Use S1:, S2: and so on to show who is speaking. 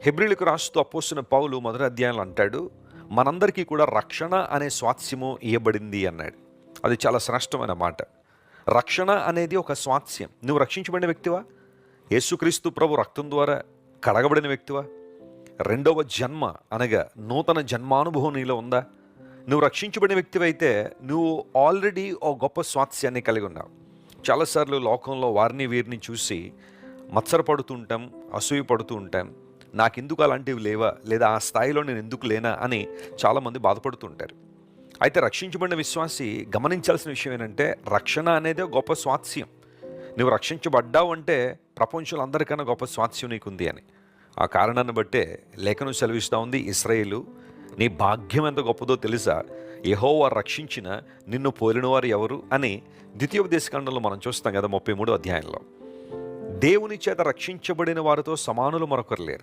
S1: హెబ్రీయులకు రాస్తూ అపోస్తలుడైన పౌలు మొదటి అధ్యాయంలో అంటాడు, మనందరికీ కూడా రక్షణ అనే స్వాస్థ్యము ఇయ్యబడింది అన్నాడు. అది చాలా శ్రేష్టమైన మాట. రక్షణ అనేది ఒక స్వాస్థ్యం. నువ్వు రక్షించబడిన వ్యక్తివా? యేసుక్రీస్తు ప్రభు రక్తం ద్వారా కడగబడిన వ్యక్తివా? రెండవ జన్మ అనగా నూతన జన్మానుభవం నీలో ఉందా? నువ్వు రక్షించబడిన వ్యక్తివైతే నువ్వు ఆల్రెడీ ఓ గొప్ప స్వాస్థ్యాన్ని కలిగి ఉన్నావు. చాలాసార్లు లోకంలో వారిని వీరిని చూసి మత్సరపడుతూ ఉంటాం, అసూయ పడుతూ ఉంటాం. నాకెందుకు అలాంటివి లేవా, లేదా ఆ స్థాయిలో నేను ఎందుకు లేనా అని చాలామంది బాధపడుతూ ఉంటారు. అయితే రక్షించబడిన విశ్వాసి గమనించాల్సిన విషయం ఏంటంటే, రక్షణ అనేది గొప్ప స్వాస్థ్యం. నువ్వు రక్షించబడ్డావు అంటే ప్రపంచంలో అందరికన్నా గొప్ప స్వాస్థ్యం నీకుంది అని. ఆ కారణాన్ని బట్టే లేఖనం సెలవిస్తూ ఉంది, ఇశ్రాయేలు నీ భాగ్యం ఎంత గొప్పదో తెలుసా, యెహోవా రక్షించిన నిన్ను పోలిన వారు ఎవరు అని ద్వితీయోపదేశకాండంలో మనం చూస్తాం కదా, 33వ అధ్యాయంలో. దేవుని చేత రక్షించబడిన వారితో సమానులు మరొకరు లేరు.